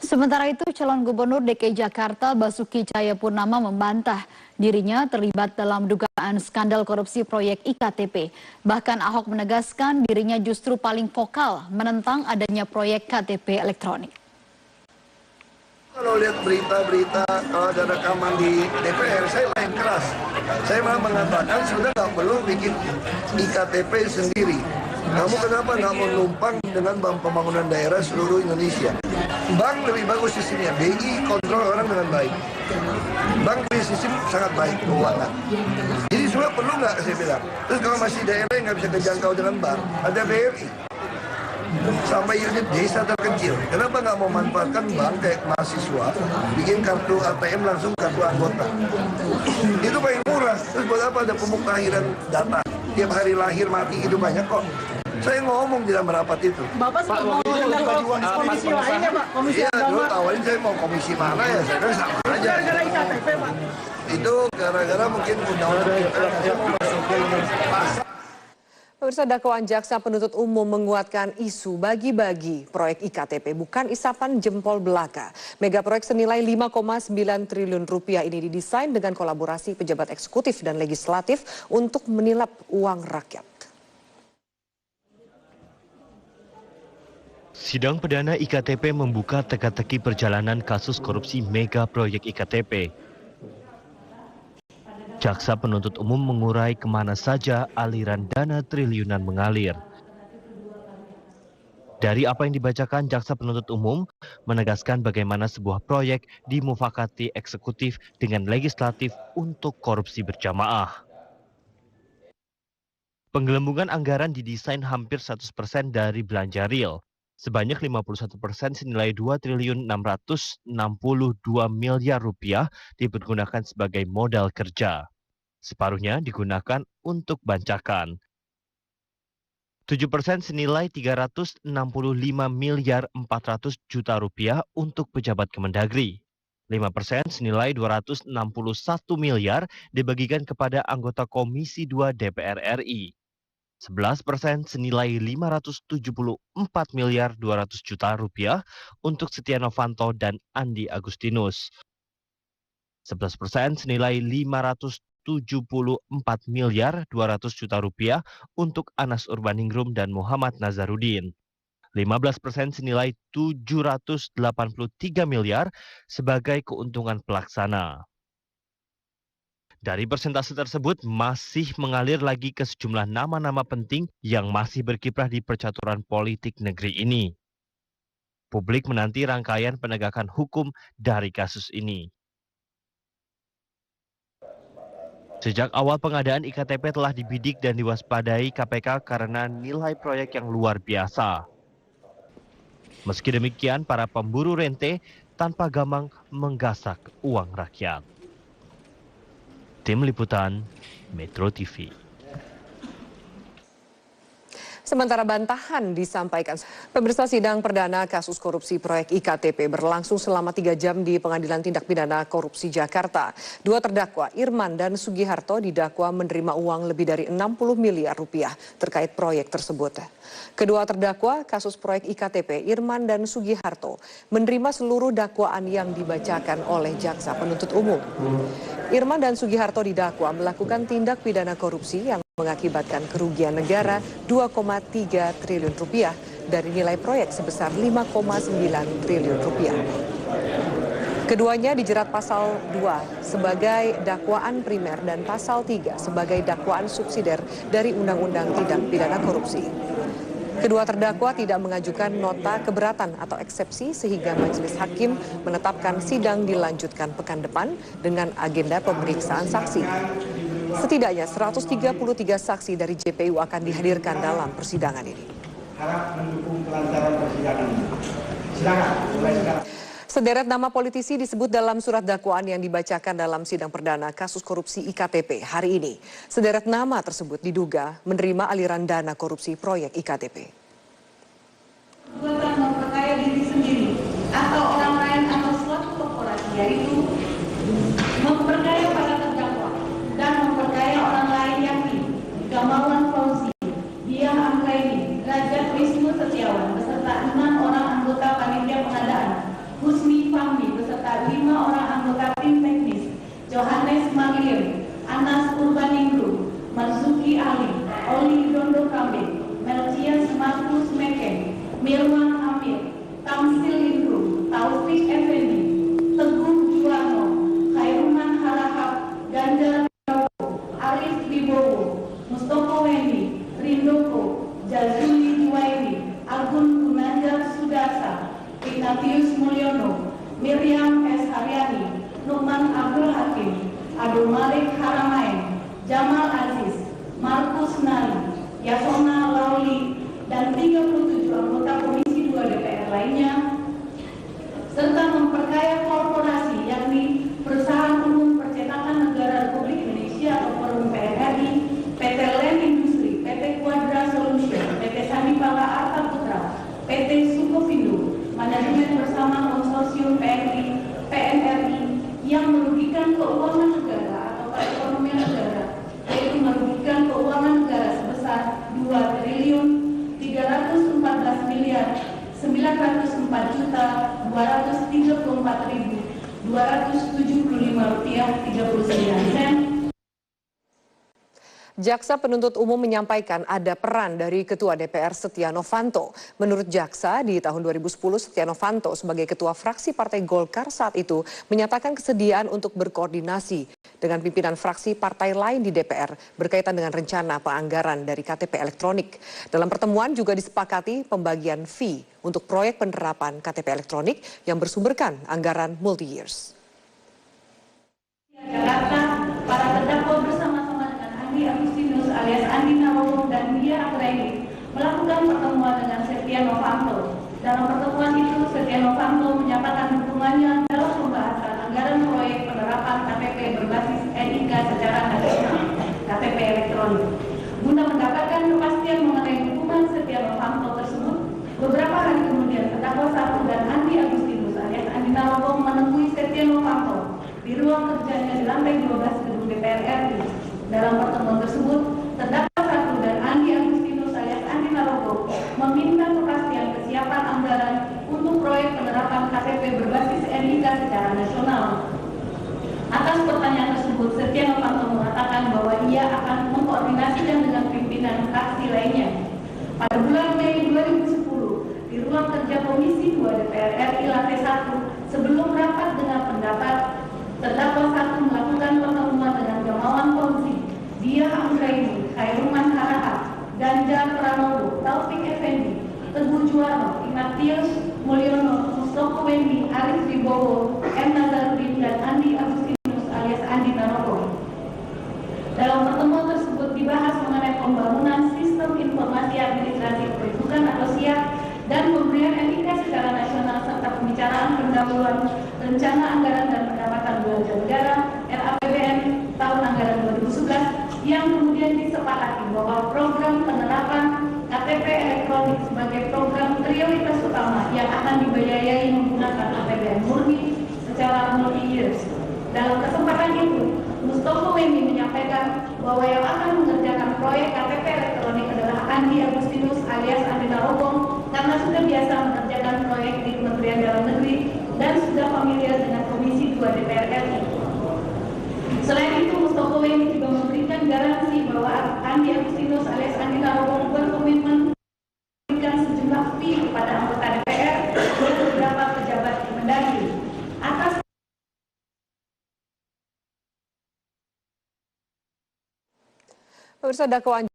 Sementara itu, calon gubernur DKI Jakarta Basuki Cahayapurnama membantah dirinya terlibat dalam dugaan skandal korupsi proyek IKTP. Bahkan Ahok menegaskan dirinya justru paling vokal menentang adanya proyek KTP elektronik. Kalau lihat berita-berita, kalau ada rekaman di DPR, saya main keras. Saya malah mengatakan sudah nggak perlu bikin IKTP sendiri. Kamu kenapa nggak mau numpang dengan bank pembangunan daerah seluruh Indonesia? Bank lebih bagus sistemnya, BI kontrol orang dengan baik. Bank punya sistem sangat baik, keuangan. Jadi sudah perlu nggak saya bilang. Terus kalau masih daerah yang nggak bisa terjangkau dengan bank, ada BRI. Sampai unit desa terkecil. Kenapa nggak mau manfaatkan bank kayak mahasiswa, bikin kartu ATM langsung kartu anggota? Itu paling murah. Terus buat apa ada pemuktahiran data? Tiap hari lahir mati itu banyak kok. Saya ngomong di dalam rapat itu. Bapak mau komisi lain ya Pak? Komisi iya, agama. dulu awalnya saya mau komisi mana ya, saya kan sama aja. Gara-gara IKTP Pak? Itu gara-gara mungkin Pemirsa, dakwaan jaksa penuntut umum menguatkan isu bagi-bagi proyek IKTP bukan isapan jempol belaka. Mega proyek senilai 5,9 triliun rupiah ini didesain dengan kolaborasi pejabat eksekutif dan legislatif untuk menilap uang rakyat. Sidang perdana IKTP membuka teka-teki perjalanan kasus korupsi mega proyek IKTP. Jaksa penuntut umum mengurai kemana saja aliran dana triliunan mengalir. Dari apa yang dibacakan, jaksa penuntut umum menegaskan bagaimana sebuah proyek dimufakati eksekutif dengan legislatif untuk korupsi berjamaah. Penggelembungan anggaran didesain hampir 100% dari belanja real. Sebanyak 51% senilai 2 triliun 662 miliar rupiah dipergunakan sebagai modal kerja. Separuhnya digunakan untuk bancakan. 7% senilai 365 miliar 400 juta rupiah untuk pejabat Kemendagri. 5% senilai 261 miliar dibagikan kepada anggota Komisi 2 DPR RI. 11% senilai 574 miliar 200 juta rupiah untuk Setia Novanto dan Andi Agustinus. 11% senilai 574 miliar 200 juta rupiah untuk Anas Urbaningrum dan Muhammad Nazarudin. 15% senilai 783 miliar sebagai keuntungan pelaksana. Dari persentase tersebut masih mengalir lagi ke sejumlah nama-nama penting yang masih berkiprah di percaturan politik negeri ini. Publik menanti rangkaian penegakan hukum dari kasus ini. Sejak awal pengadaan IKTP telah dibidik dan diwaspadai KPK karena nilai proyek yang luar biasa. Meski demikian, para pemburu rente tanpa gamang menggasak uang rakyat. Tim Liputan, Metro TV. Sementara bantahan disampaikan. Pemirsa, sidang perdana kasus korupsi proyek IKTP berlangsung selama 3 jam di Pengadilan Tindak Pidana Korupsi Jakarta. Dua terdakwa, Irman dan Sugiharto, didakwa menerima uang lebih dari 60 miliar rupiah terkait proyek tersebut. Kedua terdakwa kasus proyek IKTP, Irman dan Sugiharto, menerima seluruh dakwaan yang dibacakan oleh jaksa penuntut umum. Irman dan Sugiharto didakwa melakukan tindak pidana korupsi yang mengakibatkan kerugian negara 2,3 triliun rupiah dari nilai proyek sebesar 5,9 triliun rupiah. Keduanya dijerat pasal 2 sebagai dakwaan primer dan pasal 3 sebagai dakwaan subsidiar dari Undang-Undang Tindak Pidana Korupsi. Kedua terdakwa tidak mengajukan nota keberatan atau eksepsi sehingga majelis hakim menetapkan sidang dilanjutkan pekan depan dengan agenda pemeriksaan saksi. Setidaknya 133 saksi dari JPU akan dihadirkan dalam persidangan ini. Harap mendukung kelancaran persidangan ini. Silakan, mulai sekarang. Sederet nama politisi disebut dalam surat dakwaan yang dibacakan dalam sidang perdana kasus korupsi IKTP hari ini. Sederet nama tersebut diduga menerima aliran dana korupsi proyek IKTP. Perbuatan memperkaya diri sendiri atau orang lain atau suatu korporasi, yaitu memperkaya para terdakwa dan memperkaya orang lain yakni Gamawan Fauzi, Diah Anggraini, Rajat Wisnu Setiawan beserta 6 orang anggota panitia pengadaan Husni Fahmi beserta 5 orang anggota tim teknis, Johannes Maglir, Anas Urbaningrum, Marzuki Ali, Oli Dondo Kambe, Melchias Markus Meken, Mirwan Amir, Tamsil Indrum, Taufik Effendi, Teguh Juwarno, Khairuman Harahap, Ganjar Arif Wibowo, Mustoko Weni, Rindoko, Jazuli Juwairi, Agun Gunajar Sudasa, Ignatius Mulyono, Miriam S. Haryani, Nukman Abdul Hakim, Abdul Malik Haramain, Jamal Aziz, Markus Nali, Yasona Lauli, dan 37 anggota Komisi 2 DPR lainnya, serta memperkaya korporasi yakni Perusahaan Umum Percetakan Negara Republik Indonesia atau Perum PNRI, PT Land Industri, PT Quadra Solution, PT Sanipala Arta Putra, PT Sukovindo, Manajemen Bersama Konsorsium PNRI yang merugikan keuangan negara atau perekonomian negara, yaitu merugikan keuangan negara sebesar 2.304.934.274.275 rupiah 39 sen. Jaksa penuntut umum menyampaikan ada peran dari Ketua DPR Setia Novanto. Menurut jaksa, di tahun 2010 Setia Novanto sebagai Ketua fraksi Partai Golkar saat itu menyatakan kesediaan untuk berkoordinasi dengan pimpinan fraksi partai lain di DPR berkaitan dengan rencana penganggaran dari KTP elektronik. Dalam pertemuan juga disepakati pembagian fee untuk proyek penerapan KTP elektronik yang bersumberkan anggaran multi-years. Jakarta, para terdakwa bersama-sama dengan Andi Agustinus alias Andi Narogong dan Dia Anggraini melakukan pertemuan dengan Setia Novanto. Dalam pertemuan itu, Setia Novanto menyatakan dukungannya dalam pembahasan anggaran proyek penerapan KTP berbasis NIK secara nasional, KTP elektronik. Guna mendapatkan kepastian mengenai dukungan Setia Novanto tersebut, beberapa hari kemudian terdakwa 1 dan Andi Agustinus alias Andi Narogong menemui Setia Novanto di ruang kerjanya di lantai 12 gedung DPR RI. Dalam pertemuan tersebut, terdakwa 1 dan Andi Agustinus alias Andi Narogong meminta kepastian kesiapan anggaran untuk proyek penerapan KTP berbasis NIK secara nasional. Atas pertanyaan tersebut, Setia Novanto mengatakan bahwa ia akan mengkoordinasikan dengan pimpinan fraksi lainnya. Pada bulan Mei 2010, di ruang kerja Komisi 2 DPR RI lantai 1, sebelum rapat dengan pendapat, terdakwa 1 melakukan pertemuan dengan Gamawan Fauzi, Dia Anggraini, Khairuman Harahap, Ganjar Pranowo, Taufik Effendi, Teguh Juwarno, Ignatius Mulyono, Mustoko Weni, Arif Wibowo, M. Nazarudin, dan Andi Agustinus alias Andi Narogong. Dalam pertemuan tersebut dibahas mengenai pembangunan sistem informasi administrasi kependudukan atau SIAP dan pemberian NIK secara nasional serta pembicaraan pendahuluan rencana anggaran dan pendapatan belanja negara RAPBN tahun anggaran 2011 yang kemudian disepakati bahwa program penerapan KTP elektronik sebagai program prioritas utama yang akan dibiayai menggunakan APBN murni secara multi-years. Dalam kesempatan itu, Mustoko Weni menyampaikan bahwa yang akan mengerjakan proyek KTP elektronik adalah Andi Agustinus alias Andi Narogong karena sudah biasa mengerjakan proyek di Kementerian Dalam Negeri dan sudah familiar dengan Komisi 2 DPR RI. Selain itu, Mustoko Weni juga memberikan garansi bahwa Andi Agustinus alias Andi Narogong berkomitmen memberikan sejumlah fee kepada anggota DPR dan beberapa pejabat di Mendagri. Atas Pemirsa, dakwaan